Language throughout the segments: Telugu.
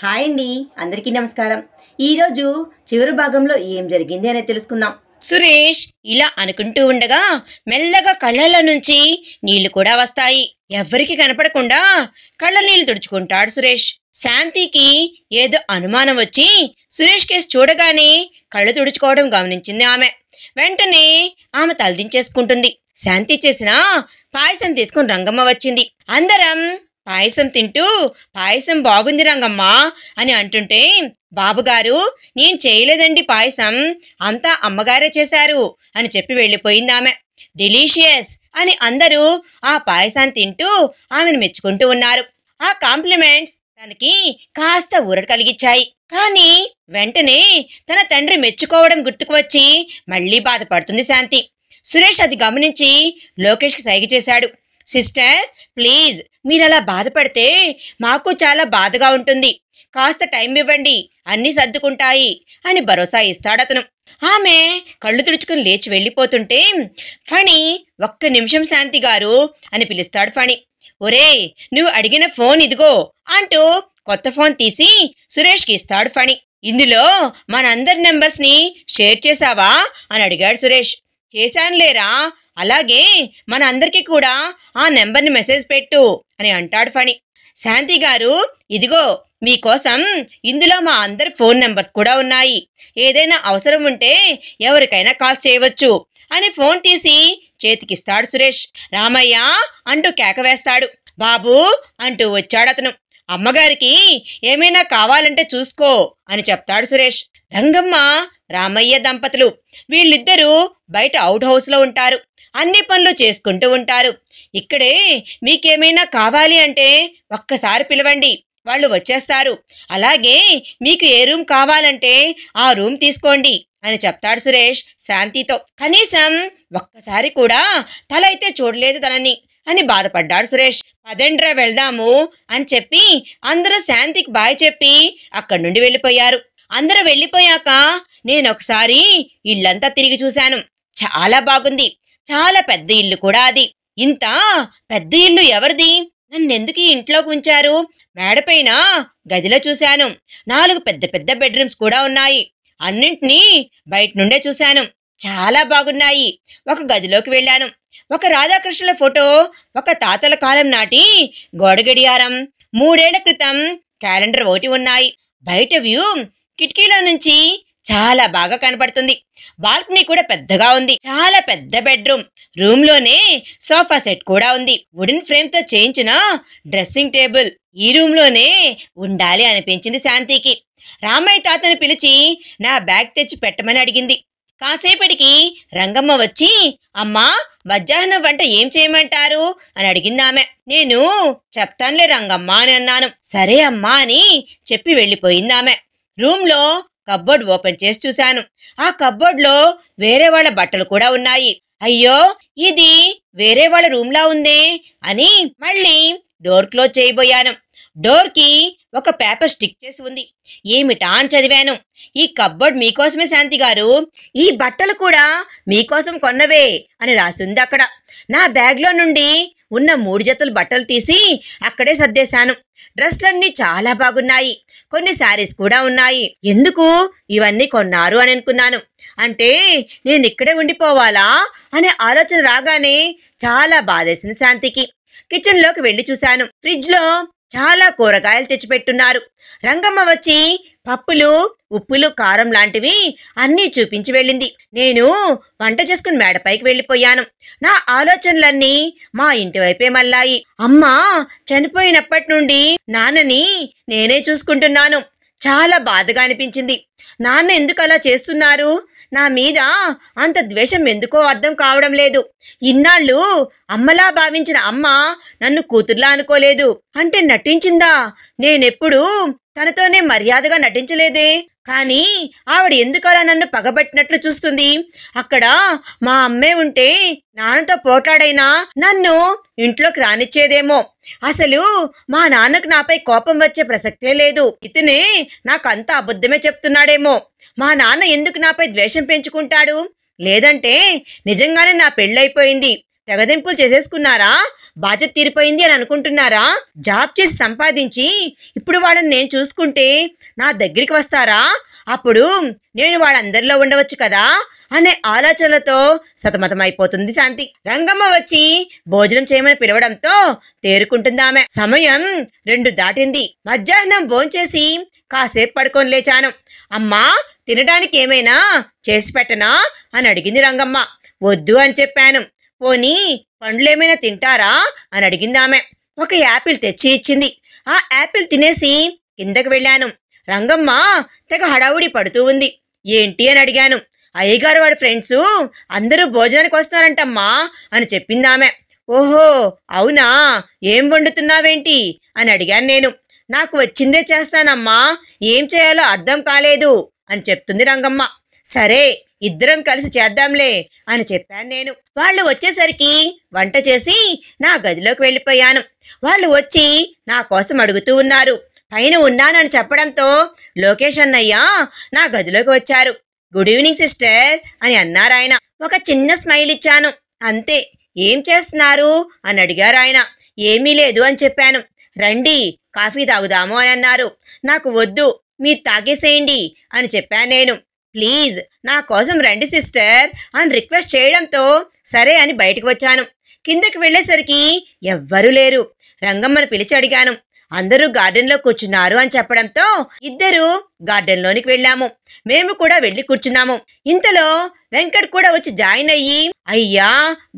హాయ్ అండి, అందరికీ నమస్కారం. ఈరోజు చివరి భాగంలో ఏం జరిగింది అనేది తెలుసుకుందాం. సురేష్ ఇలా అనుకుంటూ ఉండగా మెల్లగా కళ్ళల్లో నుంచి నీళ్లు కూడా వస్తాయి. ఎవ్వరికి కనపడకుండా కళ్ళ నీళ్లు తుడుచుకుంటాడు సురేష్. శాంతికి ఏదో అనుమానం వచ్చి సురేష్ కేసు చూడగానే కళ్ళు తుడుచుకోవడం గమనించింది ఆమె. వెంటనే ఆమె తలదించేసుకుంటుంది. శాంతి చేసిన పాయసం తీసుకుని రంగమ్మ వచ్చింది. అందరం పాయసం తింటూ పాయసం బాగుంది రంగమ్మ అని అంటుంటే, బాబుగారు నేను చేయలేదండి, పాయసం అంతా అమ్మగారే చేశారు అని చెప్పి వెళ్ళిపోయింది ఆమె. డెలీషియస్ అని అందరూ ఆ పాయసాన్ని తింటూ ఆమెను మెచ్చుకుంటూ ఉన్నారు. ఆ కాంప్లిమెంట్స్ తనకి కాస్త ఊరట కలిగించాయి. కానీ వెంటనే తన తండ్రి మెచ్చుకోవడం గుర్తుకు వచ్చి మళ్ళీ బాధపడుతుంది శాంతి. సురేష్ అది గమనించి లోకేష్కి సైగ చేశాడు. సిస్టర్ ప్లీజ్, మీరలా బాధపడితే మాకు చాలా బాధగా ఉంటుంది, కాస్త టైం ఇవ్వండి, అన్నీ సర్దుకుంటాయి అని భరోసా ఇస్తాడతను. ఆమె కళ్ళు తుడుచుకుని లేచి వెళ్ళిపోతుంటే, ఫణి ఒక్క నిమిషం శాంతి గారు అని పిలుస్తాడు ఫణి. ఒరే, నువ్వు అడిగిన ఫోన్ ఇదిగో అంటూ కొత్త ఫోన్ తీసి సురేష్కి ఇస్తాడు ఫణి. ఇందులో మనందరి నెంబర్స్ని షేర్ చేశావా అని అడిగాడు సురేష్. చేశానులేరా, అలాగే మన అందరికీ కూడా ఆ నెంబర్ని మెసేజ్ పెట్టు అని అంటాడు ఫణి. శాంతి గారు ఇదిగో మీకోసం ఇందులో మా అందరి ఫోన్ నెంబర్స్ కూడా ఉన్నాయి, ఏదైనా అవసరం ఉంటే ఎవరికైనా కాల్ చేయవచ్చు అని ఫోన్ తీసి చేతికిస్తాడు సురేష్. రామయ్య అంటూ కేక వేస్తాడు. బాబు అంటూ వచ్చాడతను. అమ్మగారికి ఏమైనా కావాలంటే చూసుకో అని చెప్తాడు సురేష్. రంగమ్మ రామయ్య దంపతులు వీళ్ళిద్దరూ బయట అవుట్ హౌస్లో ఉంటారు. అన్ని పనులు చేసుకుంటూ ఉంటారు. ఇక్కడే మీకేమైనా కావాలి అంటే ఒక్కసారి పిలవండి, వాళ్ళు వచ్చేస్తారు. అలాగే మీకు ఏ రూమ్ కావాలంటే ఆ రూమ్ తీసుకోండి అని చెప్తాడు సురేష్ శాంతితో. కనీసం ఒక్కసారి కూడా తల అయితే చూడలేదు తనని అని బాధపడ్డాడు సురేష్. పదండ్రా వెళ్దాము అని చెప్పి అందరూ శాంతికి బాయ్ చెప్పి అక్కడి నుండి వెళ్ళిపోయారు. అందరూ వెళ్ళిపోయాక నేను ఒకసారి ఇల్లంతా తిరిగి చూశాను. చాలా బాగుంది, చాలా పెద్ద ఇల్లు కూడా అది. ఇంత పెద్ద ఇల్లు ఎవరిది, నన్నెందుకు ఈ ఇంట్లోకి ఉంచారు? మేడపైన గదిలో చూశాను, 4 పెద్ద పెద్ద బెడ్రూమ్స్ కూడా ఉన్నాయి. అన్నింటినీ బయట నుండే చూశాను, చాలా బాగున్నాయి. ఒక గదిలోకి వెళ్ళాను. ఒక రాధాకృష్ణుల ఫోటో, ఒక తాతల కాలం నాటి గోడ గడియారం, 3 ఏళ్ల క్రితం క్యాలెండర్ ఒకటి ఉన్నాయి. బయట వ్యూ కిటికీలో నుంచి చాలా బాగా కనపడుతుంది. బాల్కనీ కూడా పెద్దగా ఉంది. చాలా పెద్ద బెడ్రూమ్. రూమ్ లోనే సోఫా సెట్ కూడా ఉంది. వుడెన్ ఫ్రేమ్ తో చేయించిన డ్రెస్సింగ్ టేబుల్. ఈ రూమ్ లోనే ఉండాలి అనిపించింది శాంతికి. రామయ్య తాతని పిలిచి నా బ్యాగ్ తెచ్చి పెట్టమని అడిగింది. కాసేపటికి రంగమ్మ వచ్చి, అమ్మా మధ్యాహ్నం వంట ఏం చేయమంటారు అని అడిగింది ఆమె. నేను చెప్తానులే రంగమ్మ అని అన్నాను. సరే అమ్మా అని చెప్పి వెళ్ళిపోయింది ఆమె. రూమ్లో కబ్బోర్డ్ ఓపెన్ చేసి చూశాను. ఆ కబ్బోర్డ్లో వేరే వాళ్ళ బట్టలు కూడా ఉన్నాయి. అయ్యో, ఇది వేరే వాళ్ళ రూమ్లా ఉందే అని మళ్ళీ డోర్ క్లోజ్ చేయబోయాను. డోర్కి ఒక పేపర్ స్టిక్ చేసి ఉంది. ఏమిటా అని చదివాను. ఈ కబ్బోర్డ్ మీకోసమే శాంతి గారు, ఈ బట్టలు కూడా మీకోసం కొన్నవే అని రాసింది అక్కడ. నా బ్యాగ్లో నుండి ఉన్న 3 జతలు బట్టలు తీసి అక్కడే సర్దేశాను. డ్రెస్లన్నీ చాలా బాగున్నాయి, కొన్ని శారీస్ కూడా ఉన్నాయి. ఎందుకు ఇవన్నీ కొన్నారు అని అనుకున్నాను. అంటే నేను ఇక్కడే ఉండిపోవాలా అనే ఆలోచన రాగానే చాలా బాధేసింది శాంతికి. కిచెన్లోకి వెళ్ళి చూశాను. ఫ్రిడ్జ్లో చాలా కూరగాయలు తెచ్చిపెట్టున్నారు. రంగమ్మ వచ్చి పప్పులు, ఉప్పులు, కారం లాంటివి అన్నీ చూపించి వెళ్ళింది. నేను వంట చేసుకుని మేడపైకి వెళ్ళిపోయాను. నా ఆలోచనలన్నీ మా ఇంటి వైపే మళ్ళాయి. అమ్మ చనిపోయినప్పటి నుండి నాన్నని నేనే చూసుకుంటున్నాను. చాలా బాధగా అనిపించింది. నాన్న ఎందుకు అలా చేస్తున్నారు? నా మీద అంత ద్వేషం ఎందుకో అర్థం కావడం లేదు. ఇన్నాళ్ళు అమ్మలా భావించిన అమ్మ నన్ను కూతుర్లా అనుకోలేదు. అంటే నటించిందా? నేనెప్పుడూ తనతోనే మర్యాదగా నటించలేదే. కానీ ఆవిడ ఎందుకు అలా నన్ను పగబట్టినట్లు చూస్తుంది? అక్కడ మా అమ్మే ఉంటే నాన్నతో పోట్లాడైనా నన్ను ఇంట్లోకి రానిచ్చేదేమో. అసలు మా నాన్నకు నాపై కోపం వచ్చే ప్రసక్తే లేదు. ఇతనే నాకంతా అబద్ధమే చెప్తున్నాడేమో. మా నాన్న ఎందుకు నాపై ద్వేషం పెంచుకుంటాడు? లేదంటే నిజంగానే నా పెళ్ళైపోయింది, తెగదింపులు చేసేసుకున్నారా? బాధ్యత తీరిపోయింది అని అనుకుంటున్నారా? జాబ్ చేసి సంపాదించి ఇప్పుడు వాళ్ళని నేను చూసుకుంటే నా దగ్గరికి వస్తారా? అప్పుడు నేను వాళ్ళందరిలో ఉండవచ్చు కదా అనే ఆలోచనలతో సతమతమైపోతుంది శాంతి. రంగమ్మ వచ్చి భోజనం చేయమని పిలవడంతో తేరుకుంటుందామె. సమయం 2 దాటింది. మధ్యాహ్నం భోంచేసి కాసేపు పడుకొని లేచాను. అమ్మా, తినడానికి ఏమైనా చేసి పెట్టనా అని అడిగింది రంగమ్మ. వద్దు అని చెప్పాను. పోనీ పండ్లేమైనా తింటారా అని అడిగింది ఆమె. ఒక యాపిల్ తెచ్చి ఇచ్చింది. ఆ యాపిల్ తినేసి కిందకు వెళ్ళాను. రంగమ్మ తెగ హడావుడి పడుతూ ఉంది. ఏంటి అని అడిగాను. అయ్యగారు వాడి ఫ్రెండ్స్ అందరూ భోజనానికి వస్తున్నారంటమ్మా అని చెప్పింది ఆమె. ఓహో అవునా, ఏం వండుతున్నావేంటి అని అడిగాను నేను. నాకు వచ్చిందే చేస్తానమ్మా, ఏం చేయాలో అర్థం కాలేదు అని చెప్తుంది రంగమ్మ. సరే ఇద్దరం కలిసి చేద్దాంలే అని చెప్పాను నేను. వాళ్ళు వచ్చేసరికి వంట చేసి నా గదిలోకి వెళ్ళిపోయాను. వాళ్ళు వచ్చి నా కోసం అడుగుతూ ఉన్నారు. పైన ఉన్నానని చెప్పడంతో లోకేష్ అన్నయ్య నా గదిలోకి వచ్చారు. గుడ్ ఈవినింగ్ సిస్టర్ అని అన్నారు ఆయన. ఒక చిన్న స్మైల్ ఇచ్చాను, అంతే. ఏం చేస్తున్నారు అని అడిగారు ఆయన. ఏమీ లేదు అని చెప్పాను. రండి కాఫీ తాగుదాము అని అన్నారు. నాకు వద్దు, మీరు తాగేసేయండి అని చెప్పాను నేను. ప్లీజ్ నా కోసం రండి సిస్టర్ అని రిక్వెస్ట్ చేయడంతో సరే అని బయటకు వచ్చాను. కిందకి వెళ్ళేసరికి ఎవ్వరూ లేరు. రంగమ్మను పిలిచి అడిగాను. అందరూ గార్డెన్లో కూర్చున్నారు అని చెప్పడంతో ఇద్దరు గార్డెన్లోనికి వెళ్ళాము. మేము కూడా వెళ్ళి కూర్చున్నాము. ఇంతలో వెంకట్ కూడా వచ్చి జాయిన్ అయ్యి, అయ్యా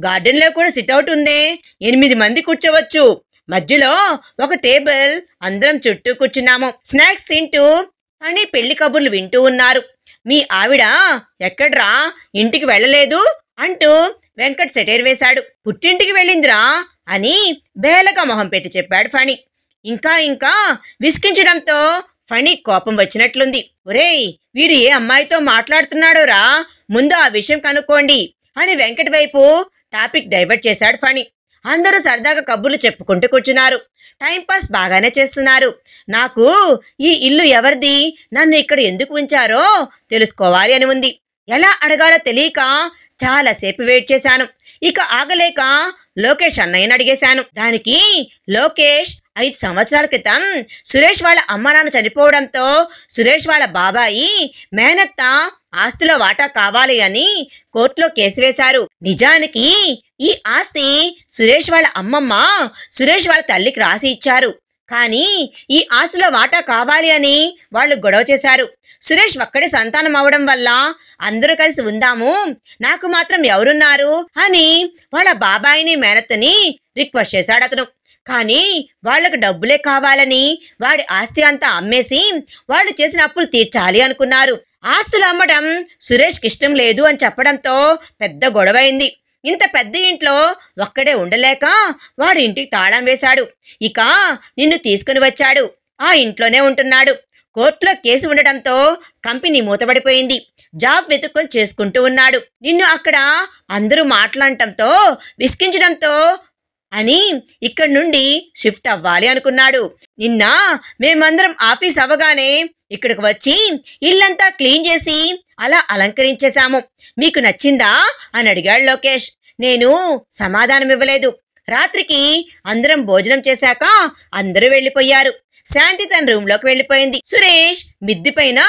గార్డెన్లో కూడా సిట్అవుట్ ఉందే, 8 మంది కూర్చోవచ్చు. మధ్యలో ఒక టేబుల్, అందరం చుట్టూ కూర్చున్నాము. స్నాక్స్ తింటూ అని పెళ్లి కబుర్లు వింటూ ఉన్నారు. మీ ఆవిడ ఎక్కడ్రా, ఇంటికి వెళ్ళలేదు అంటూ వెంకట్ సెటైర్ వేశాడు. పుట్టింటికి వెళ్ళిందిరా అని బేలగా మొహం పెట్టి చెప్పాడు ఫణి. ఇంకా విసికించడంతో ఫణి కోపం వచ్చినట్లుంది. ఒరేయ్, వీడు ఏ అమ్మాయితో మాట్లాడుతున్నాడోరా, ముందు ఆ విషయం కనుక్కోండి అని వెంకట్ వైపు టాపిక్ డైవర్ట్ చేశాడు ఫణి. అందరూ సరదాగా కబుర్లు చెప్పుకుంటూ కూర్చున్నారు. టైంపాస్ బాగానే చేస్తున్నారు. నాకు ఈ ఇల్లు ఎవరిది, నన్ను ఇక్కడ ఎందుకు ఉంచారో తెలుసుకోవాలి అని ఉంది. ఎలా అడగాలో తెలియక చాలాసేపు వెయిట్ చేశాను. ఇక ఆగలేక లోకేష్ అన్నయ్యని అడిగేశాను. దానికి లోకేష్ 5 సంవత్సరాల క్రితం సురేష్ వాళ్ళ అమ్మ నాన్న చనిపోవడంతో సురేష్ వాళ్ళ బాబాయి మేనత్త ఆస్తిలో వాటా కావాలి అని కోర్టులో కేసు వేశారు. నిజానికి ఈ ఆస్తి సురేష్ వాళ్ళ అమ్మమ్మ సురేష్ వాళ్ళ తల్లికి రాసి ఇచ్చారు. కానీ ఈ ఆస్తిలో వాటా కావాలి అని వాళ్ళు గొడవ చేశారు. సురేష్ ఒక్కడే సంతానం అవడం వల్ల అందరూ కలిసి ఉందాము, నాకు మాత్రం ఎవరున్నారు అని వాళ్ళ బాబాయిని మేనత్తని రిక్వెస్ట్ చేశాడు అతను. కానీ వాళ్లకు డబ్బులే కావాలని వాడి ఆస్తి అంతా అమ్మేసి వాళ్ళు చేసిన అప్పులు తీర్చాలి అనుకున్నారు. ఆస్తులు అమ్మడం సురేష్కి ఇష్టం లేదు అని చెప్పడంతో పెద్ద గొడవైంది. ఇంత పెద్ద ఇంట్లో ఒక్కడే ఉండలేక వాడు ఇంటికి తాళం వేశాడు. ఇక నిన్ను తీసుకుని వచ్చాడు, ఆ ఇంట్లోనే ఉంటున్నాడు. కోర్టులో కేసు ఉండటంతో కంపెనీ మూతపడిపోయింది. జాబ్ వెతుక్కొని చేసుకుంటూ ఉన్నాడు. నిన్ను అక్కడ అందరూ మాట్లాడటంతో విసిగించడంతో అని ఇక్కడి నుండి షిఫ్ట్ అవ్వాలి అనుకున్నాడు. నిన్న మేమందరం ఆఫీస్ అవ్వగానే ఇక్కడికి వచ్చి ఇల్లంతా క్లీన్ చేసి అలా అలంకరించేశాము. మీకు నచ్చిందా అని అడిగాడు లోకేష్. నేను సమాధానం ఇవ్వలేదు. రాత్రికి అందరం భోజనం చేశాక అందరూ వెళ్ళిపోయారు. శాంతి తన రూమ్లోకి వెళ్ళిపోయింది. సురేష్ మిద్ది పైన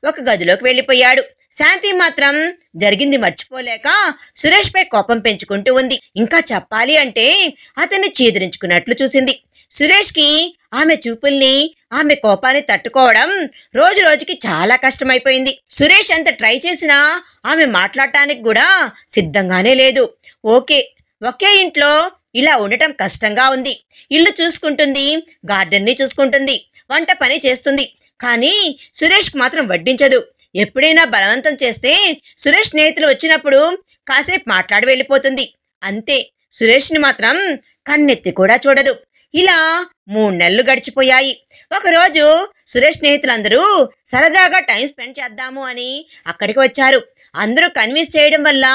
ఒక గదిలోకి వెళ్ళిపోయాడు. శాంతి మాత్రం జరిగింది మర్చిపోలేక సురేష్ పై కోపం పెంచుకుంటూ ఉంది. ఇంకా చెప్పాలి అంటే అతన్ని చీదరించుకున్నట్లు చూసింది. సురేష్కి ఆమె చూపుల్ని, ఆమె కోపాన్ని తట్టుకోవడం రోజు రోజుకి చాలా కష్టమైపోయింది. సురేష్ ఎంత ట్రై చేసినా ఆమె మాట్లాడటానికి కూడా సిద్ధంగానే లేదు. ఒకే ఇంట్లో ఇలా ఉండటం కష్టంగా ఉంది. ఇల్లు చూసుకుంటుంది, గార్డెన్ని చూసుకుంటుంది, వంట పని చేస్తుంది. కానీ సురేష్కి మాత్రం వడ్డించదు. ఎప్పుడైనా బలవంతం చేస్తే సురేష్ స్నేహితులు వచ్చినప్పుడు కాసేపు మాట్లాడి వెళ్ళిపోతుంది. అంతే, సురేష్ని మాత్రం కన్నెత్తి కూడా చూడదు. ఇలా 3 నెలలు గడిచిపోయాయి. ఒకరోజు సురేష్ స్నేహితులందరూ సరదాగా టైం స్పెండ్ చేద్దాము అని అక్కడికి వచ్చారు. అందరూ కన్విన్స్ చేయడం వల్ల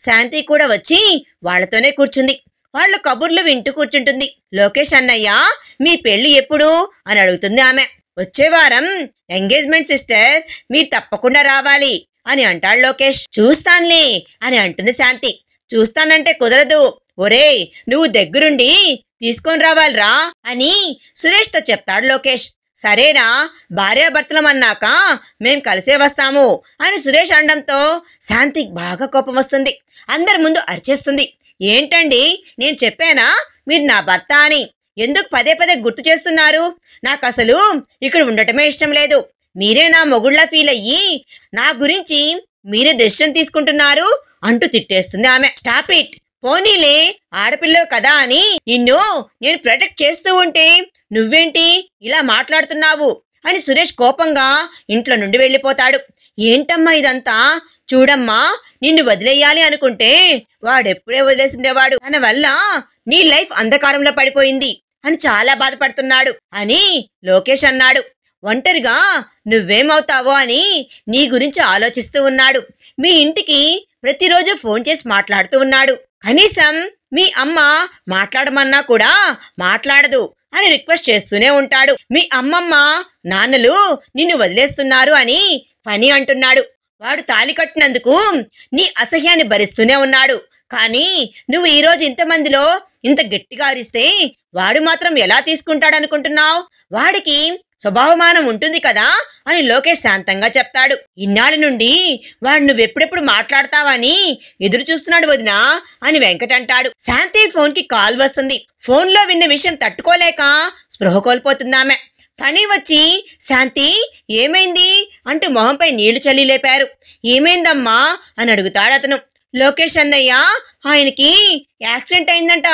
శాంతి కూడా వచ్చి వాళ్లతోనే కూర్చుంది. వాళ్ళు కబుర్లు వింటూ కూర్చుంటుంది. లోకేష్ అన్నయ్య, మీ పెళ్లి ఎప్పుడు అని అడుగుతుంది ఆమె. వచ్చే వారం ఎంగేజ్మెంట్ సిస్టర్, మీరు తప్పకుండా రావాలి అని అంటాడు లోకేష్. చూస్తానులే అని అంటుంది శాంతి. చూస్తానంటే కుదరదు, ఒరేయ్ నువ్వు దగ్గరుండి తీసుకొని రావాలిరా అని సురేష్తో చెప్తాడు లోకేష్. సరేనా, భార్యాభర్తలం అన్నాక మేం కలిసే వస్తాము అని సురేష్ అనడంతో శాంతికి బాగా కోపం వస్తుంది. అందరి ముందు అరిచేస్తుంది. ఏంటండి, నేను చెప్పానా మీరు నా భర్త అని? ఎందుకు పదే పదే గుర్తు చేస్తున్నారు? నాకు అసలు ఇక్కడ ఉండటమే ఇష్టం లేదు. మీరే నా మొగుళ్ళ ఫీల్ అయ్యి నా గురించి మీరే డెసిషన్ తీసుకుంటున్నారు అంటూ తిట్టేస్తుంది ఆమె. స్టాప్ ఇట్, పోనీలే ఆడపిల్లవు కదా అని నిన్ను నేను ప్రొటెక్ట్ చేస్తూ ఉంటే నువ్వేంటి ఇలా మాట్లాడుతున్నావు అని సురేష్ కోపంగా ఇంట్లో నుండి వెళ్ళిపోతాడు. ఏంటమ్మా ఇదంతా? చూడమ్మా, నిన్ను వదిలేయాలి అనుకుంటే వాడెప్పుడే వదిలేసిండేవాడు. తన వల్ల నీ లైఫ్ అంధకారంలో పడిపోయింది అని చాలా బాధపడుతున్నాడు అని లోకేష్ అన్నాడు. ఒంటరిగా నువ్వేమవుతావో అని నీ గురించి ఆలోచిస్తూ ఉన్నాడు. మీ ఇంటికి ప్రతిరోజు ఫోన్ చేసి మాట్లాడుతూ ఉన్నాడు. కనీసం మీ అమ్మ మాట్లాడమన్నా కూడా మాట్లాడదు అని రిక్వెస్ట్ చేస్తూనే ఉంటాడు. మీ అమ్మమ్మ నాన్నలు నిన్ను వదిలేస్తున్నారు అని ఫనీ అంటున్నాడు. వాడు తాళి కట్టినందుకు నీ అసహ్యాన్ని భరిస్తూనే ఉన్నాడు. కానీ నువ్వు ఈరోజు ఇంతమందిలో ఇంత గట్టిగా అరిస్తే వాడు మాత్రం ఎలా తీసుకుంటాడనుకుంటున్నావు? వాడికి స్వభావమానం ఉంటుంది కదా అని లోకేష్ శాంతంగా చెప్తాడు. ఇన్నాళ్ళ నుండి వాడు నువ్వెప్పుడెప్పుడు మాట్లాడతావని ఎదురు చూస్తున్నాడు వదినా అని వెంకట్ అంటాడు. శాంతి ఫోన్కి కాల్ వస్తుంది. ఫోన్లో విన్న విషయం తట్టుకోలేక స్పృహ కోల్పోతుందామె. ఫణి వచ్చి శాంతి ఏమైంది అంటూ మొహంపై నీళ్లు చల్లి లేపారు. ఏమైందమ్మా అని అడుగుతాడు అతను. లోకేష్ అన్నయ్య ఆయనకి యాక్సిడెంట్ అయిందంట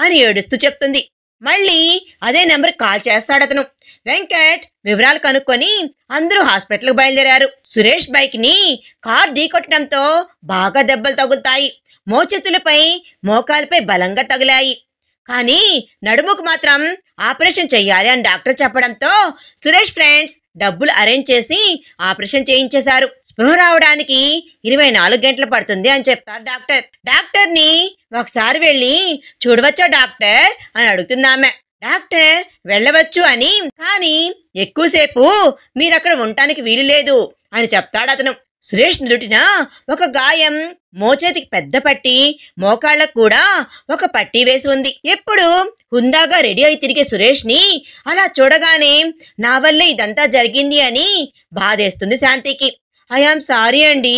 అని ఏడుస్తూ చెప్తుంది. మళ్ళీ అదే నెంబర్ కాల్ చేస్తాడు అతను. వెంకట్ వివరాలు కనుక్కొని అందరూ హాస్పిటల్కి బయలుదేరారు. సురేష్ బైక్ ని కార్ ఢీకొట్టడంతో బాగా దెబ్బలు తగులుతాయి. మోచేతులపై మోకాలపై బలంగా తగిలాయి. కానీ నడుముకు మాత్రం ఆపరేషన్ చెయ్యాలి అని డాక్టర్ చెప్పడంతో సురేష్ ఫ్రెండ్స్ డబ్బులు అరేంజ్ చేసి ఆపరేషన్ చేయించేశారు. స్పృహ రావడానికి 24 గంటలు పడుతుంది అని చెప్తారు డాక్టర్. డాక్టర్ని ఒకసారి వెళ్ళి చూడవచ్చా డాక్టర్ అని అడుగుతుందామె. డాక్టర్ వెళ్ళవచ్చు అని, కానీ ఎక్కువసేపు మీరక్కడ ఉండటానికి వీలు లేదు అని చెప్తాడు అతను. సురేష్ నుదుటిన ఒక గాయం, మోచేతికి పెద్ద పట్టి, మోకాళ్ళకు కూడా ఒక పట్టి వేసి ఉంది. ఎప్పుడు హుందాగా రెడీ అయి తిరిగే సురేష్ ని అలా చూడగానే నా వల్లే ఇదంతా జరిగింది అని బాధేస్తుంది శాంతికి. ఐఆమ్ సారీ అండి,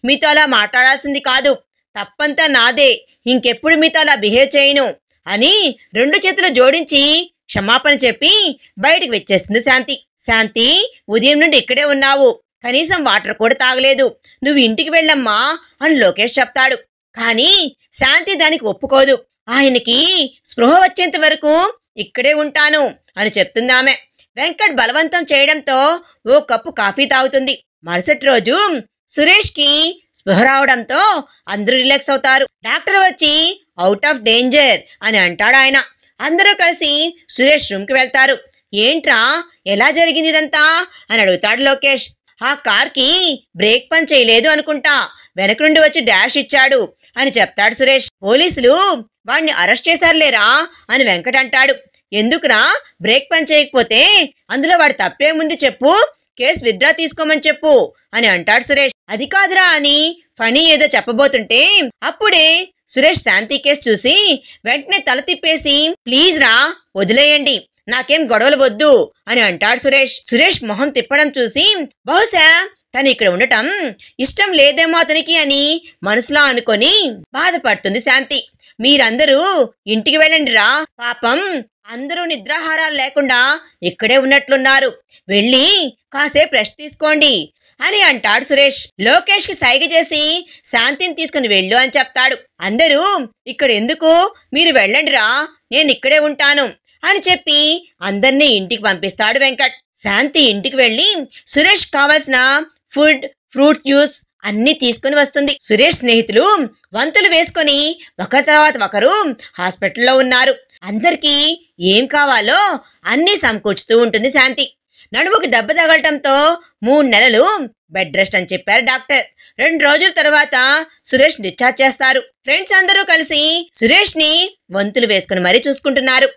మీతో అలా మాట్లాడాల్సింది కాదు, తప్పంతా నాదే, ఇంకెప్పుడు మీతో అలా బిహేవ్ చేయను అని 2 చేతులు జోడించి క్షమాపణ చెప్పి బయటికి వచ్చేస్తుంది శాంతి. శాంతి, ఉదయం నుండి ఇక్కడే ఉన్నావు, కనీసం వాటర్ కూడా తాగలేదు, నువ్వు ఇంటికి వెళ్ళమ్మా అని లోకేష్ చెప్తాడు. కానీ శాంతి దానికి ఒప్పుకోదు. ఆయనకి స్పృహ వచ్చేంత వరకు ఇక్కడే ఉంటాను అని చెప్తుందామె. వెంకట్ బలవంతం చేయడంతో ఓ కప్పు కాఫీ తాగుతుంది. మరుసటి రోజు సురేష్కి స్పృహ రావడంతో అందరూ రిలాక్స్ అవుతారు. డాక్టర్ వచ్చి అవుట్ ఆఫ్ డేంజర్ అని అంటాడు ఆయన. అందరూ కలిసి సురేష్ రూమ్కి వెళ్తారు. ఏంట్రా, ఎలా జరిగింది ఇదంతా అని అడుగుతాడు లోకేష్. ఆ కార్కి బ్రేక్ పని చేయలేదు అనుకుంటా, వెనక నుండి వచ్చి డాష్ ఇచ్చాడు అని చెప్తాడు సురేష్. పోలీసులు వాడిని అరెస్ట్ చేశారులేరా అని వెంకట్ అంటాడు. ఎందుకురా, బ్రేక్ పని చేయకపోతే అందులో వాడి తప్పేముంది చెప్పు, కేసు విత్డ్రా తీసుకోమని చెప్పు అని అంటాడు సురేష్. అది కాదురా అని ఫణి ఏదో చెప్పబోతుంటే అప్పుడే సురేష్ శాంతి కేసు చూసి వెంటనే తల తిప్పేసి ప్లీజ్ రా వదిలేయండి, నాకేం గొడవలు వద్దు అని అంటాడు సురేష్. సురేష్ మొహం తిప్పడం చూసి బహుశా తను ఇక్కడ ఉండటం ఇష్టం లేదేమో అతనికి అని మనసులో అనుకొని బాధపడుతుంది శాంతి. మీరందరూ ఇంటికి వెళ్ళండి రా, పాపం అందరూ నిద్రాహారాలు లేకుండా ఇక్కడే ఉన్నట్లున్నారు, వెళ్ళి కాసేపు రెస్ట్ తీసుకోండి అని అంటాడు సురేష్. లోకేష్ కి సైగ చేసి శాంతిని తీసుకుని వెళ్ళు అని చెప్తాడు. అందరూ ఇక్కడ ఎందుకు, మీరు వెళ్ళండి రా, నేను ఇక్కడే ఉంటాను అని చెప్పి అందరినీ ఇంటికి పంపిస్తాడు వెంకట్. శాంతి ఇంటికి వెళ్ళి సురేష్ కావాల్సిన ఫుడ్, ఫ్రూట్స్ జ్యూస్ అన్ని తీసుకుని వస్తుంది. సురేష్ స్నేహితులు వంతులు వేసుకొని ఒకరి తర్వాత ఒకరు హాస్పిటల్లో ఉన్నారు. అందరికీ ఏం కావాలో అన్ని సమకూర్చుతూ ఉంటుంది శాంతి. నడుముకి దెబ్బ తగలటంతో 3 నెలలు బెడ్ రెస్ట్ అని చెప్పారు డాక్టర్. 2 రోజుల తర్వాత సురేష్ డిశ్చార్జ్ చేస్తారు. ఫ్రెండ్స్ అందరూ కలిసి సురేష్ ని వంతులు వేసుకుని మరీ చూసుకుంటున్నారు.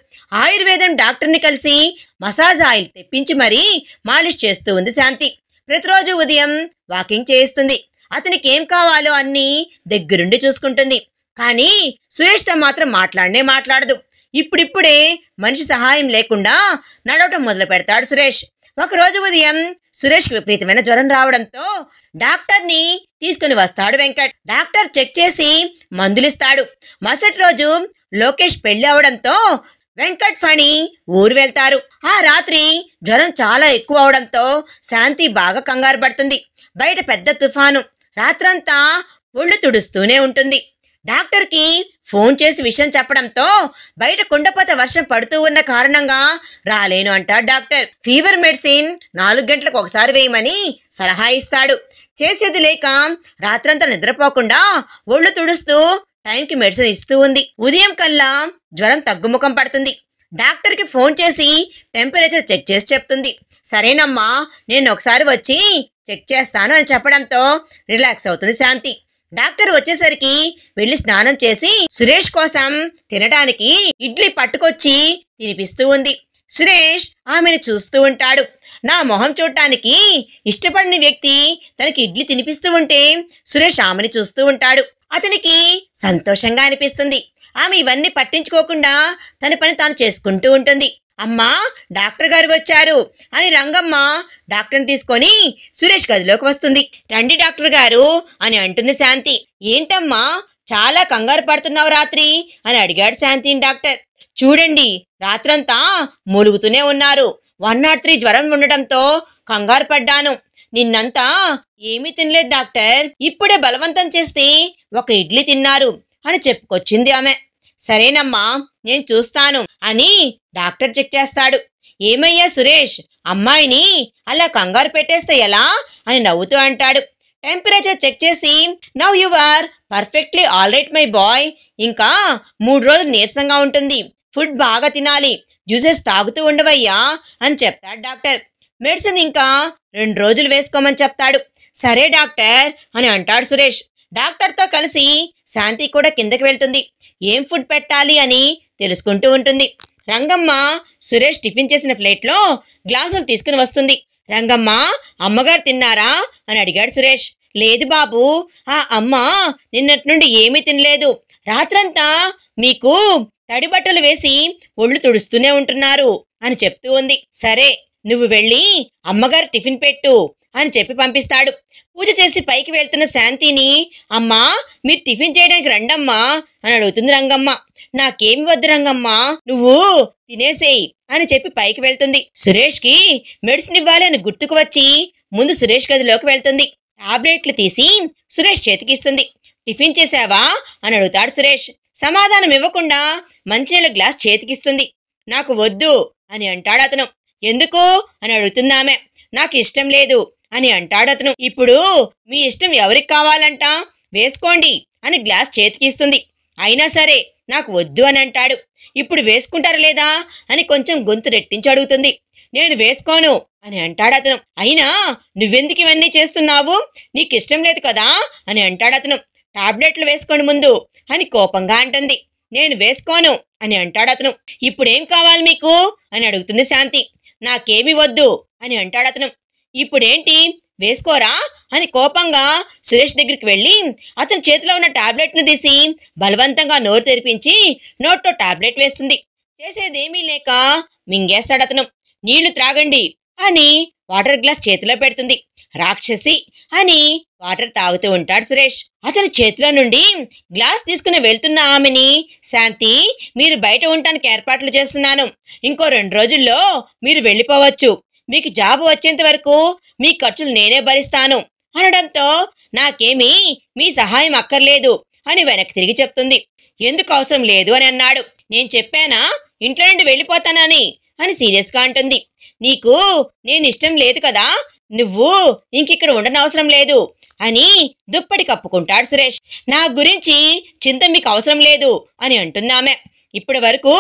ఆయుర్వేదం డాక్టర్ని కలిసి మసాజ్ ఆయిల్ తెప్పించి మరీ మాలిష్ చేస్తూ ఉంది శాంతి. ప్రతిరోజు ఉదయం వాకింగ్ చేయిస్తుంది. అతనికి ఏం కావాలో అన్ని దగ్గరుండి చూసుకుంటుంది. కానీ సురేష్తో మాత్రం మాట్లాడదు. ఇప్పుడిప్పుడే మనిషి సహాయం లేకుండా నడవటం మొదలు పెడతాడు సురేష్. ఒకరోజు ఉదయం సురేష్కి విపరీతమైన జ్వరం రావడంతో డాక్టర్ని తీసుకుని వస్తాడు వెంకట్. డాక్టర్ చెక్ చేసి మందులిస్తాడు. మరుసటి రోజు లోకేష్ పెళ్లి అవడంతో వెంకట్ ఫణి ఊరు వెళ్తారు. ఆ రాత్రి జ్వరం చాలా ఎక్కువ అవడంతో శాంతి బాగా కంగారు పడుతుంది. బయట పెద్ద తుఫాను. రాత్రంతా ఒళ్ళు తుడుస్తూనే ఉంటుంది. డాక్టర్కి ఫోన్ చేసి విషయం చెప్పడంతో బయట కుండపోత వర్షం పడుతూ ఉన్న కారణంగా రాలేను అంటాడు డాక్టర్. ఫీవర్ మెడిసిన్ 4 గంటలకు ఒకసారి వేయమని సలహా ఇస్తాడు. చేసేది లేక రాత్రంతా నిద్రపోకుండా ఒళ్ళు తుడుస్తూ టైంకి మెడిసిన్ ఇస్తూ ఉంది. ఉదయం కల్లా జ్వరం తగ్గుముఖం పడుతుంది. డాక్టర్కి ఫోన్ చేసి టెంపరేచర్ చెక్ చేసి చెప్తుంది. సరేనమ్మా, నేను ఒకసారి వచ్చి చెక్ చేస్తాను అని చెప్పడంతో రిలాక్స్ అవుతుంది శాంతి. డాక్టర్ వచ్చేసరికి వెళ్లి స్నానం చేసి సురేష్ కోసం తినడానికి ఇడ్లీ పట్టుకొచ్చి తినిపిస్తూ ఉంది. సురేష్ ఆమెను చూస్తూ ఉంటాడు. నా మొహం చూడటానికి ఇష్టపడిన వ్యక్తి తనకి ఇడ్లీ తినిపిస్తూ ఉంటే సురేష్ ఆమెను చూస్తూ ఉంటాడు. అతనికి సంతోషంగా అనిపిస్తుంది. ఆమె ఇవన్నీ పట్టించుకోకుండా తన పని తాను చేసుకుంటూ ఉంటుంది. అమ్మా, డాక్టర్ గారు వచ్చారు అని రంగమ్మ డాక్టర్ని తీసుకొని సురేష్ గదిలోకి వస్తుంది. రండి డాక్టర్ గారు అని అంటుంది శాంతి. ఏంటమ్మా చాలా కంగారు పడుతున్నావు రాత్రి అని అడిగాడు శాంతిని డాక్టర్. చూడండి, రాత్రంతా మూలుగుతూనే ఉన్నారు. 103 జ్వరం ఉండటంతో కంగారు పడ్డాను. నిన్నంతా ఏమీ తినలేదు డాక్టర్. ఇప్పుడే బలవంతం చేస్తే ఒక ఇడ్లీ తిన్నారు అని చెప్పుకొచ్చింది ఆమె. సరేనమ్మా, నేను చూస్తాను అని డాక్టర్ చెక్ చేస్తాడు. ఏమయ్యా సురేష్, అమ్మాయిని అలా కంగారు పెట్టేస్తే ఎలా అని నవ్వుతూ అంటాడు. టెంపరేచర్ చెక్ చేసి now you are perfectly all right my boy. ఇంకా 3 రోజులు నీరసంగా ఉంటుంది. ఫుడ్ బాగా తినాలి, జ్యూసెస్ తాగుతూ ఉండవయ్యా అని చెప్తాడు డాక్టర్. మెడిసిన్ ఇంకా 2 రోజులు వేసుకోమని చెప్తాడు. సరే డాక్టర్ అని అంటాడు సురేష్. డాక్టర్తో కలిసి శాంతి కూడా కిందకి వెళ్తుంది. ఏం ఫుడ్ పెట్టాలి అని తెలుసుకుంటూ ఉంటుంది. రంగమ్మ సురేష్ టిఫిన్ చేసిన ప్లేట్లో గ్లాసులు తీసుకుని వస్తుంది. రంగమ్మ, అమ్మగారు తిన్నారా అని అడిగాడు సురేష్. లేదు బాబు, ఆ అమ్మ నిన్నటి నుండి ఏమీ తినలేదు. రాత్రంతా మీకు తడి బట్టలు వేసి ఒళ్ళు తుడుస్తూనే ఉంటున్నారు అని చెప్తూ ఉంది. సరే, నువ్వు వెళ్ళి అమ్మగారు టిఫిన్ పెట్టు అని చెప్పి పంపిస్తాడు. పూజ చేసి పైకి వెళ్తున్న శాంతిని, అమ్మా మీరు టిఫిన్ చేయడానికి రండమ్మా అని అడుగుతుంది రంగమ్మ. నాకేమి వద్దు రంగమ్మ, నువ్వు తినేసేయి అని చెప్పి పైకి వెళ్తుంది. సురేష్కి మెడిసిన్ ఇవ్వాలి అని గుర్తుకు వచ్చి ముందు సురేష్ గదిలోకి వెళ్తుంది. టాబ్లెట్లు తీసి సురేష్ చేతికిస్తుంది. టిఫిన్ చేసావా అని అడుగుతాడు సురేష్. సమాధానం ఇవ్వకుండా మంచినీళ్ళ గ్లాస్ చేతికిస్తుంది. నాకు వద్దు అని అంటాడు అతను. ఎందుకు అని అడుగుతుందామె. నాకు ఇష్టం లేదు అని అంటాడు అతను. ఇప్పుడు మీ ఇష్టం ఎవరికి కావాలంట, వేసుకోండి అని గ్లాస్ చేతికిస్తుంది. అయినా సరే నాకు వద్దు అని అంటాడు. ఇప్పుడు వేసుకుంటారా లేదా అని కొంచెం గొంతు రెట్టించి అడుగుతుంది. నేను వేసుకోను అని అంటాడు అతను. అయినా నువ్వెందుకు ఇవన్నీ చేస్తున్నావు, నీకు ఇష్టం లేదు కదా అని అంటాడు అతను. టాబ్లెట్లు వేసుకోండి ముందు అని కోపంగా అంటుంది. నేను వేసుకోను అని అంటాడు అతను. ఇప్పుడేం కావాలి మీకు అని అడుగుతుంది శాంతి. నాకేమీ వద్దు అని అంటాడు అతను. ఇప్పుడేంటి, వేసుకోరా అని కోపంగా సురేష్ దగ్గరికి వెళ్ళి అతని చేతిలో ఉన్న టాబ్లెట్ను తీసి బలవంతంగా నోరు తెరిపించి నోట్లో టాబ్లెట్ వేస్తుంది. చేసేదేమీ లేక మింగేస్తాడు అతను. నీళ్లు త్రాగండి అని వాటర్ గ్లాస్ చేతిలో పెడుతుంది. రాక్షసి అని వాటర్ తాగుతూ ఉంటాడు సురేష్. అతని చేతిలో నుండి గ్లాస్ తీసుకుని వెళ్తున్న ఆమెని, శాంతి మీరు బయట ఉండటానికి ఏర్పాట్లు చేస్తున్నాను, ఇంకో 2 రోజుల్లో మీరు వెళ్ళిపోవచ్చు, మీకు జాబ్ వచ్చేంత వరకు మీ ఖర్చులు నేనే భరిస్తాను అనడంతో నాకేమీ మీ సహాయం అక్కర్లేదు అని వెనక్కి తిరిగి చెప్తుంది. ఎందుకు అవసరం లేదు అని అన్నాడు. నేను చెప్పానా ఇంట్లో నుండి వెళ్ళిపోతానని అని సీరియస్గా అంటుంది. నీకు నేను ఇష్టం లేదు కదా, నువ్వు ఇంకిక్కడ ఉండనవసరం లేదు అని దుప్పటి కప్పుకుంటాడు సురేష్. నా గురించి చింత మీకు అవసరం లేదు అని అంటుందామె. ఇప్పటి వరకు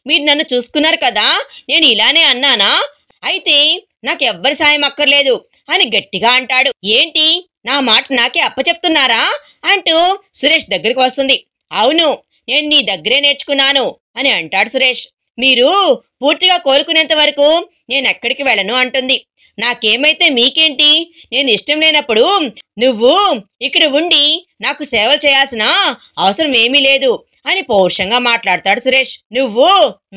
మీరు నన్ను చూసుకున్నారు కదా, నేను ఇలానే అన్నానా, అయితే నాకు ఎవ్వరి సాయం అక్కర్లేదు అని గట్టిగా అంటాడు. ఏంటి నా మాట నాకే అప్పచెప్తున్నారా అంటూ సురేష్ దగ్గరికి వస్తుంది. అవును, నేను నీ దగ్గరే నేర్చుకున్నాను అని అంటాడు సురేష్. మీరు పూర్తిగా కోలుకునేంత వరకు నేను ఎక్కడికి వెళ్ళను అంటుంది. నాకేమైతే మీకేంటి? నేను ఇష్టం లేనప్పుడు నువ్వు ఇక్కడ ఉండి నాకు సేవలు చేయాల్సిన అవసరం ఏమీ లేదు అని పౌరుషంగా మాట్లాడతాడు సురేష్. నువ్వు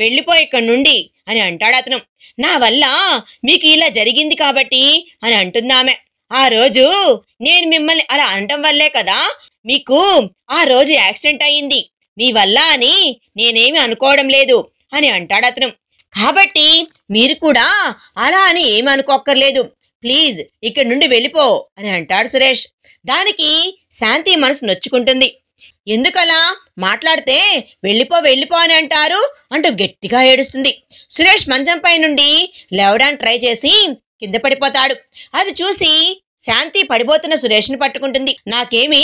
వెళ్ళిపో ఇక్కడి నుండి అని అంటాడు అతను. నా వల్ల మీకు ఇలా జరిగింది కాబట్టి అని అంటుందామె. ఆ రోజు నేను మిమ్మల్ని అలా అనటం వల్లే కదా మీకు ఆ రోజు యాక్సిడెంట్ అయ్యింది. మీ వల్ల అని నేనేమి అనుకోవడం లేదు అని అంటాడు అతను. కాబట్టి మీరు కూడా అలా అని ఏమి అనుకోక్కర్లేదు. ప్లీజ్ ఇక్కడి నుండి వెళ్ళిపో అని అంటాడు సురేష్. దానికి శాంతి మనసు నొచ్చుకుంటుంది. ఎందుకలా మాట్లాడితే వెళ్ళిపో వెళ్ళిపో అని అంటారు అంటూ గట్టిగా ఏడుస్తుంది. సురేష్ మంచంపై నుండి లేవడానికి ట్రై చేసి కింద పడిపోతాడు. అది చూసి శాంతి పడిపోతున్న సురేష్ని పట్టుకుంటుంది. నాకేమీ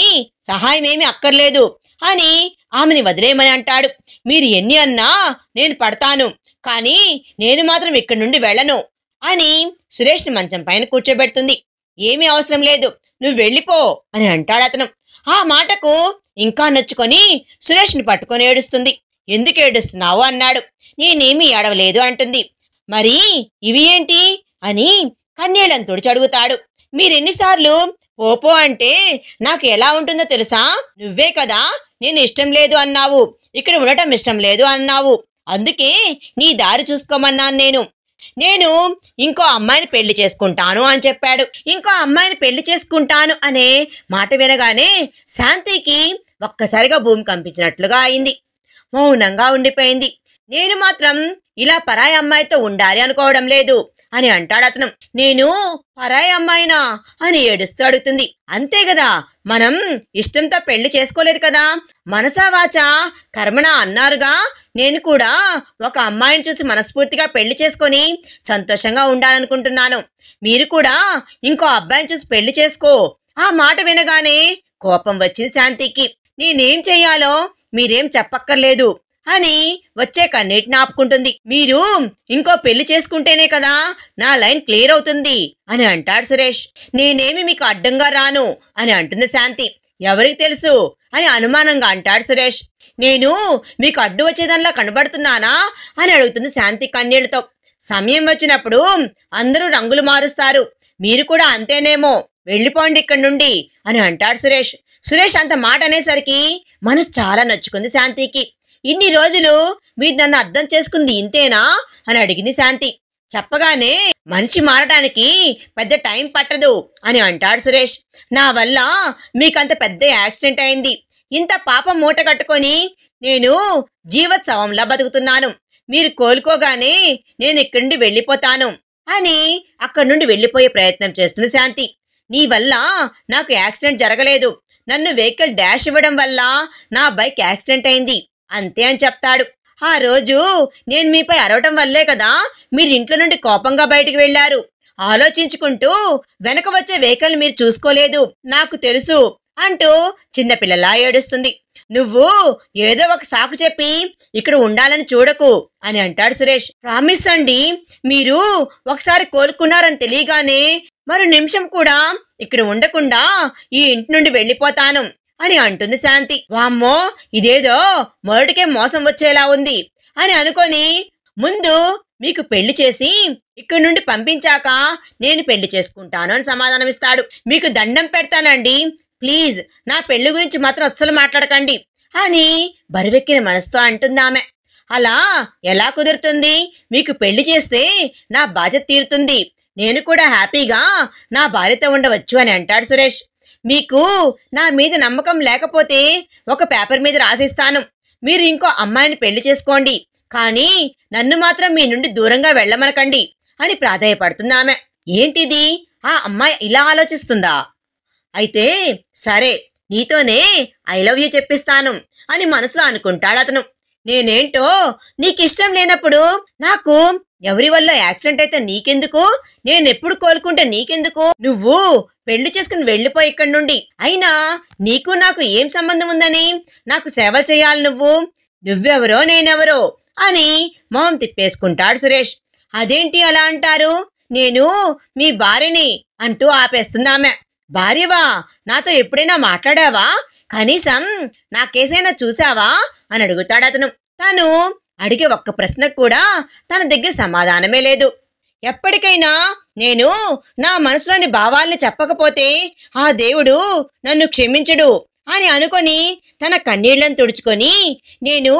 సహాయమేమీ అక్కర్లేదు అని ఆమెని వదిలేయమని అంటాడు. మీరు ఎన్ని అన్నా నేను పడతాను, కానీ నేను మాత్రం ఇక్కడి నుండి వెళ్ళను అని సురేష్ని మంచం పైన కూర్చోబెడుతుంది. ఏమీ అవసరం లేదు, నువ్వు వెళ్ళిపో అని అంటాడు అతను. ఆ మాటకు ఇంకా నొచ్చుకొని సురేష్ని పట్టుకొని ఏడుస్తుంది. ఎందుకు ఏడుస్తున్నావు అన్నాడు. నేనేమీ ఏడవలేదు అంటుంది. మరి ఇవి ఏంటి అని కన్నీళ్ళని తుడిచి అడుగుతాడు. మీరెన్నిసార్లు పోపో అంటే నాకు ఎలా ఉంటుందో తెలుసా? నువ్వే కదా నేను ఇష్టం లేదు అన్నావు, ఇక్కడ ఉండటం ఇష్టం లేదు అన్నావు, అందుకే నీ దారి చూసుకోమన్నాను. నేను ఇంకో అమ్మాయిని పెళ్లి చేసుకుంటాను అని చెప్పాడు. ఇంకో అమ్మాయిని పెళ్లి చేసుకుంటాను అనే మాట వినగానే శాంతికి ఒక్కసారిగా భూమి కంపించినట్లుగా అయింది. మౌనంగా ఉండిపోయింది. నేను మాత్రం ఇలా పరాయి అమ్మాయితో ఉండాలి అనుకోవడం లేదు అని అంటాడు అతను. నేను పరాయి అమ్మాయినా అని ఏడుస్తూ అడుగుతుంది. అంతే కదా, మనం ఇష్టంతో పెళ్లి చేసుకోలేదు కదా, మనసా వాచా కర్మణ అన్నారుగా. నేను కూడా ఒక అమ్మాయిని చూసి మనస్ఫూర్తిగా పెళ్లి చేసుకొని సంతోషంగా ఉండాలనుకుంటున్నాను. మీరు కూడా ఇంకో అబ్బాయిని చూసి పెళ్లి చేసుకో. ఆ మాట వినగానే కోపం వచ్చింది శాంతికి. నేనేం చెయ్యాలో మీరేం చెప్పక్కర్లేదు అని వచ్చే కన్నీటిని ఆపుకుంటుంది. మీరు ఇంకో పెళ్లి చేసుకుంటేనే కదా నా లైన్ క్లియర్ అవుతుంది అని అంటాడు సురేష్. నేనేమి మీకు అడ్డంగా రాను అని అంటుంది శాంతి. ఎవరికి తెలుసు అని అనుమానంగా అంటాడు సురేష్. నేను మీకు అడ్డు వచ్చేదానిలా కనబడుతున్నానా అని అడుగుతుంది శాంతి కన్నీళ్లతో. సమయం వచ్చినప్పుడు అందరూ రంగులు మారుస్తారు, మీరు కూడా అంతేనేమో, వెళ్ళిపోండి ఇక్కడి నుండి అని అంటాడు సురేష్. సురేష్ అంత మాట అనేసరికి మనసు చాలా నచ్చుకుంది శాంతికి. ఇన్ని రోజులు మీరు నన్ను అర్థం చేసుకుంది ఇంతేనా అని అడిగింది శాంతి. చెప్పగానే మనిషి మారటానికి పెద్ద టైం పట్టదు అని అంటాడు సురేష్. నా వల్ల మీకంత పెద్ద యాక్సిడెంట్ అయింది, ఇంత పాపం మూట కట్టుకొని నేను జీవోత్సవంలా బతుకుతున్నాను. మీరు కోలుకోగానే నేను ఇక్కడి నుండి వెళ్ళిపోతాను అని అక్కడి నుండి వెళ్ళిపోయే ప్రయత్నం చేస్తుంది శాంతి. నీ వల్ల నాకు యాక్సిడెంట్ జరగలేదు, నన్ను వెహికల్ డాష్ ఇవ్వడం వల్ల నా బైక్ యాక్సిడెంట్ అయింది అంతే అని చెప్తాడు. ఆ రోజు నేను మీపై అరవటం వల్లే కదా మీరు ఇంట్లో నుండి కోపంగా బయటికి వెళ్లారు. ఆలోచించుకుంటూ వెనక వచ్చే వెహికల్ మీరు చూసుకోలేదు, నాకు తెలుసు అంటూ చిన్నపిల్లలా ఏడుస్తుంది. నువ్వు ఏదో ఒక సాకు చెప్పి ఇక్కడ ఉండాలని చూడకు అని అంటాడు సురేష్. ప్రామిస్ అండి, మీరు ఒకసారి కోలుకున్నారని తెలియగానే మరో నిమిషం కూడా ఇక్కడ ఉండకుండా ఈ ఇంటి నుండి వెళ్ళిపోతాను అని అంటుంది శాంతి. వామ్మో, ఇదేదో మొదటికే మోసం వచ్చేలా ఉంది అని అనుకొని ముందు మీకు పెళ్లి చేసి ఇక్కడి నుండి పంపించాక నేను పెళ్లి చేసుకుంటాను అని సమాధానం ఇస్తాడు. మీకు దండం పెడతానండి, ప్లీజ్ నా పెళ్లి గురించి మాత్రం అస్సలు మాట్లాడకండి అని బరువెక్కిన మనసుతో అంటుందామె. అలా ఎలా కుదురుతుంది? మీకు పెళ్లి చేస్తే నా బాధ్యత తీరుతుంది, నేను కూడా హ్యాపీగా నా భార్యతో ఉండవచ్చు అని అంటాడు సురేష్. మీకు నా మీద నమ్మకం లేకపోతే ఒక పేపర్ మీద రాసిస్తాను, మీరు ఇంకో అమ్మాయిని పెళ్లి చేసుకోండి, కానీ నన్ను మాత్రం మీ నుండి దూరంగా వెళ్ళమనకండి అని ప్రాధేయపడుతుందామె. ఏంటిది, ఆ అమ్మాయి ఇలా ఆలోచిస్తుందా? అయితే సరే, నీతోనే ఐ లవ్ యూ చెప్పిస్తాను అని మనసులో అనుకుంటాడు అతను. నేనేంటో నీకిష్టం లేనప్పుడు నాకు ఎవరి వల్ల యాక్సిడెంట్ అయితే నీకెందుకు, నేనెప్పుడు కోలుకుంటే నీకెందుకు, నువ్వు పెళ్లి చేసుకుని వెళ్ళిపోయి ఇక్కడి నుండి. అయినా నీకు నాకు ఏం సంబంధం ఉందని నాకు సేవ చేయాలి నువ్వెవరో నేనెవరో అని మొహం తిప్పేసుకుంటాడు సురేష్. అదేంటి అలా అంటారు, నేను మీ భార్యని అంటూ ఆపేస్తుందామె. భార్యవా? నాతో ఎప్పుడైనా మాట్లాడావా? కనీసం నా కేసైనా చూసావా అని అడుగుతాడు అతను. తను అడిగే ఒక్క ప్రశ్నకు కూడా తన దగ్గర సమాధానమే లేదు. ఎప్పటికైనా నేను నా మనసులోని భావాల్ని చెప్పకపోతే ఆ దేవుడు నన్ను క్షమించడు అని అనుకొని తన కన్నీళ్లను తుడుచుకొని, నేను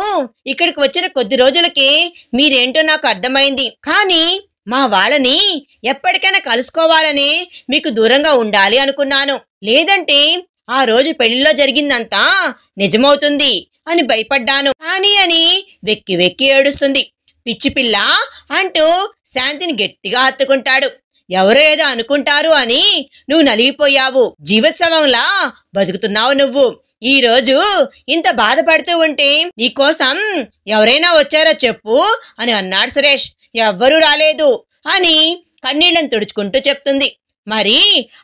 ఇక్కడికి వచ్చిన కొద్ది రోజులకే మీరేంటో నాకు అర్థమైంది. కానీ మా వాళ్ళని ఎప్పటికైనా కలుసుకోవాలని మీకు దూరంగా ఉండాలి అనుకున్నాను. లేదంటే ఆ రోజు పెళ్లిలో జరిగిందంతా నిజమవుతుంది అని భయపడ్డాను అని వెక్కి వెక్కి ఏడుస్తుంది. పిచ్చి పిల్ల అంటూ శాంతిని గట్టిగా హత్తుకుంటాడు. ఎవరో ఏదో అనుకుంటారు అని నువ్వు నలిగిపోయావు. జీవోత్సవంలా బతుకుతున్నావు నువ్వు. ఈ రోజు ఇంత బాధపడుతూ ఉంటే నీకోసం ఎవరైనా వచ్చారో చెప్పు అని అన్నాడు సురేష్. ఎవ్వరూ రాలేదు అని కన్నీళ్లను తుడుచుకుంటూ చెప్తుంది. మరి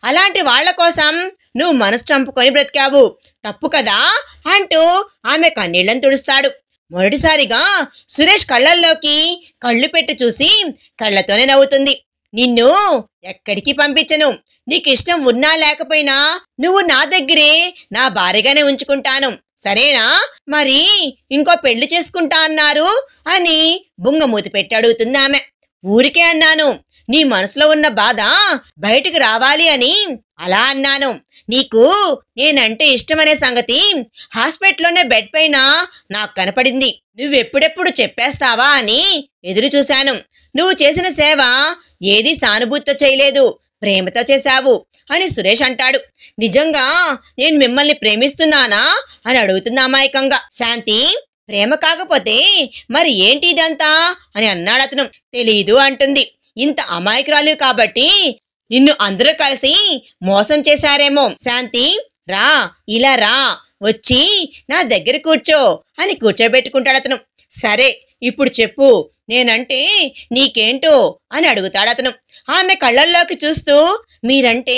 అలాంటి వాళ్ల కోసం నువ్వు మనసు చంపుకొని బ్రతికావు, తప్పు కదా అంటూ ఆమె కన్నీళ్లను తుడుస్తాడు. మొదటిసారిగా సురేష్ కళ్ళల్లోకి కళ్ళు పెట్టి చూసి కళ్ళతోనే నవ్వుతుంది. నిన్ను ఎక్కడికి పంపించను. నీకిష్టం ఉన్నా లేకపోయినా నువ్వు నా దగ్గరే నా భార్యగానే ఉంచుకుంటాను, సరేనా? మరి ఇంకో పెళ్లి చేసుకుంటా అన్నారు అని బుంగమూతి పెట్టి అడుగుతుంది ఆమె. ఊరికే అన్నాను. నీ మనసులో ఉన్న బాధ బయటికి రావాలి అని అలా అన్నాను. నీకు నేనంటే ఇష్టమనే సంగతి హాస్పిటల్లోనే బెడ్ పైన నాకు కనపడింది. నువ్వెప్పుడెప్పుడు చెప్పేస్తావా అని ఎదురు చూశాను. నువ్వు చేసిన సేవ ఏదీ సానుభూతితో చేయలేదు, ప్రేమతో చేశావు అని సురేష్ అంటాడు. నిజంగా నేను మిమ్మల్ని ప్రేమిస్తున్నానా అని అడుగుతున్న అమాయకంగా. శాంతి, ప్రేమ కాకపోతే మరి ఏంటి ఇదంతా అని అన్నాడు అతను. తెలీదు అంటుంది. ఇంత అమాయకురాలు కాబట్టి నిన్ను అందరూ కలిసి మోసం చేశారేమో. శాంతి, రా, ఇలా రా, వచ్చి నా దగ్గర కూర్చో అని కూర్చోబెట్టుకుంటాడు అతను. సరే, ఇప్పుడు చెప్పు, నేనంటే నీకేంటో అని అడుగుతాడు అతను. ఆమె కళ్ళల్లోకి చూస్తూ మీరంటే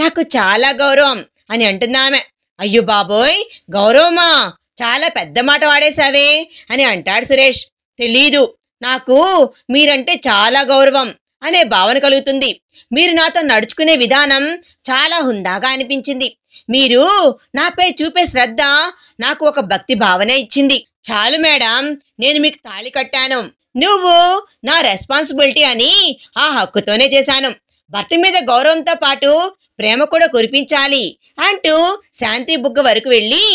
నాకు చాలా గౌరవం అని అంటున్నామె. అయ్యో బాబోయ్, గౌరవమా? చాలా పెద్ద మాట వాడేశావే అని అంటాడు సురేష్. తెలీదు, నాకు మీరంటే చాలా గౌరవం అనే భావన కలుగుతుంది. మీరు నాతో నడుచుకునే విధానం చాలా హుందాగా అనిపించింది. మీరు నాపై చూపే శ్రద్ధ నాకు ఒక భక్తి భావన ఇచ్చింది. చాలు మేడం, నేను మీకు తాళి కట్టాను. నువ్వు నా రెస్పాన్సిబిలిటీ అని ఆ హక్కుతోనే చేశాను. భర్త మీద గౌరవంతో పాటు ప్రేమ కూడా కురిపించాలి అంటూ శాంతి బుగ్గ వరకు వెళ్ళి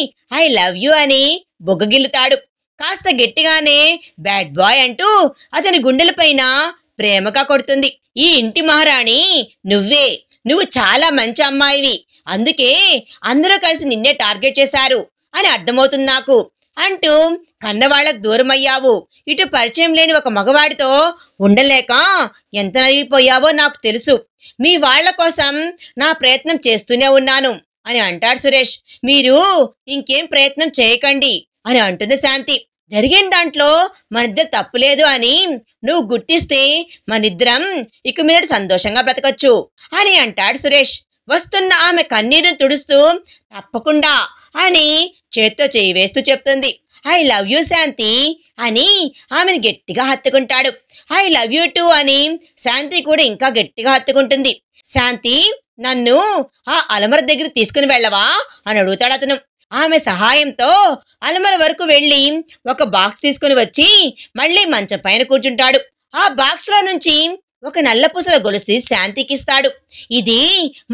ఐ లవ్ యూ అని బుగ్గగిల్లుతాడు. కాస్త గట్టిగానే బ్యాడ్ బాయ్ అంటూ అతని గుండెలపైన ప్రేమగా కొడుతుంది. ఈ ఇంటి మహారాణి నువ్వే, నువ్వు చాలా మంచి అమ్మాయివి, అందుకే అందరూ కలిసి నిన్నే టార్గెట్ చేశారు అని అర్థమవుతుంది నాకు అంటూ కన్నవాళ్లకు దూరమయ్యావు. ఇటు పరిచయం లేని ఒక మగవాడితో ఉండలేక ఎంత నలిగిపోయావో నాకు తెలుసు. మీ వాళ్ల కోసం నా ప్రయత్నం చేస్తూనే ఉన్నాను అని అంటాడు సురేష్. మీరు ఇంకేం ప్రయత్నం చేయకండి అని అంటుంది శాంతి. జరిగిన దాంట్లో మనిద్దరు తప్పులేదు అని నువ్వు గుర్తిస్తే మనిద్దరం ఇక మీద సంతోషంగా బ్రతకచ్చు అని అంటాడు సురేష్. వస్తున్న ఆమె కన్నీరును తుడుస్తూ తప్పకుండా అని చేత్తో చేయి వేస్తూ చెప్తుంది. ఐ లవ్ యూ శాంతి అని ఆమెను గట్టిగా హత్తుకుంటాడు. ఐ లవ్ యూ టూ అని శాంతి కూడా ఇంకా గట్టిగా హత్తుకుంటుంది. శాంతి, నన్ను ఆ అలమర దగ్గర తీసుకుని వెళ్ళవా అని అడుగుతాడు అతను. ఆమె సహాయంతో అలమర వరకు వెళ్లి ఒక బాక్స్ తీసుకుని వచ్చి మళ్ళీ మంచం పైన కూర్చుంటాడు. ఆ బాక్స్ లో నుంచి ఒక నల్ల పూసల గొలుసు తీసి శాంతికిస్తాడు. ఇది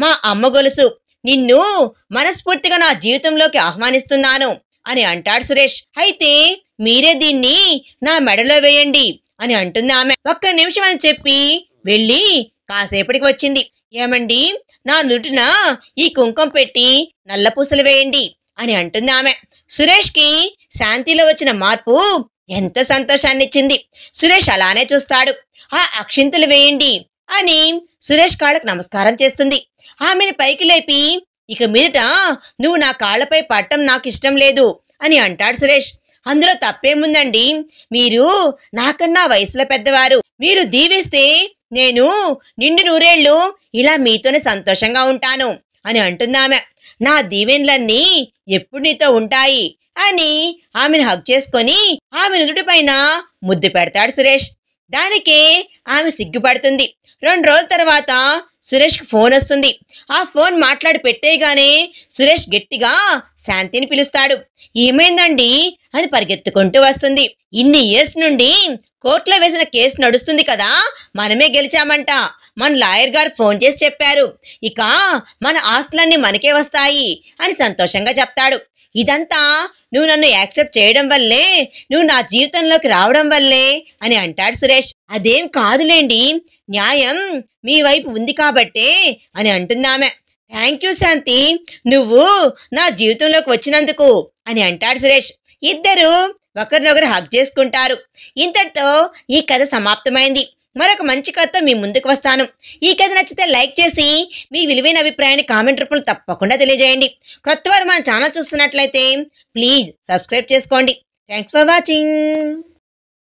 మా అమ్మ గొలుసు, నిన్ను మనస్ఫూర్తిగా నా జీవితంలోకి ఆహ్వానిస్తున్నాను అని అంటాడు సురేష్. అయితే మీరే దీన్ని నా మెడలో వేయండి అని అంటుంది ఆమె. ఒక్క నిమిషం అని చెప్పి వెళ్ళి కాసేపటికి వచ్చింది. ఏమండి, నా నుదుటిన ఈ కుంకుమ పెట్టి నల్ల పూసలు వేయండి అని అంటుంది ఆమె. సురేష్కి శాంతిలో వచ్చిన మార్పు ఎంత సంతోషాన్ని ఇచ్చింది. సురేష్ అలానే చూస్తాడు. ఆ అక్షింతలు వేయండి అని సురేష్ కాళ్ళకు నమస్కారం చేస్తుంది. ఆమెను పైకి లేపి ఇక మీదట నువ్వు నా కాళ్లపై పట్టం నాకు ఇష్టం లేదు అని అంటాడు సురేష్. అందులో తప్పేముందండి, మీరు నాకన్నా వయసులో పెద్దవారు, మీరు దీవిస్తే నేను నిండు నూరేళ్లు ఇలా మీతోనే సంతోషంగా ఉంటాను అని అంటుందామె. నా దీవెన్లన్నీ ఎప్పుడు నీతో ఉంటాయి అని ఆమెను హగ్ చేసుకొని ఆమె నుదుటి పైన ముద్దు పెడతాడు సురేష్. దానికే ఆమె సిగ్గుపడుతుంది. 2 రోజుల తర్వాత సురేష్కి ఫోన్ వస్తుంది. ఆ ఫోన్ మాట్లాడి పెట్టేయగానే సురేష్ గట్టిగా శాంతిని పిలుస్తాడు. ఏమైందండి అని పరిగెత్తుకుంటూ వస్తుంది. ఇన్ని ఇయర్స్ నుండి కోర్టులో వేసిన కేసు నడుస్తుంది కదా, మనమే గెలిచామంట. మన లాయర్ గారు ఫోన్ చేసి చెప్పారు, ఇక మన ఆస్తులన్నీ మనకే వస్తాయి అని సంతోషంగా చెప్తాడు. ఇదంతా నువ్వు నన్ను యాక్సెప్ట్ చేయడం వల్లే, నువ్వు నా జీవితంలోకి రావడం వల్లే అని అంటాడు సురేష్. అదేం కాదులేండి, న్యాయం మీ వైపు ఉంది కాబట్టే అని అంటుందామె. థ్యాంక్ యూ శాంతి, నువ్వు నా జీవితంలోకి వచ్చినందుకు అని అంటాడు సురేష్. ఇద్దరు ఒకరినొకరు హగ్ చేసుకుంటారు. ఇంతటితో ఈ కథ సమాప్తమైంది. మరొక మంచి కథతో మీ ముందుకు వస్తాను. ఈ కథ నచ్చితే లైక్ చేసి మీ విలువైన అభిప్రాయాన్ని కామెంట్ రూపంలో తప్పకుండా తెలియజేయండి. కొత్తవారు మన ఛానల్ చూస్తున్నట్లయితే ప్లీజ్ సబ్స్క్రైబ్ చేసుకోండి. Thanks for watching.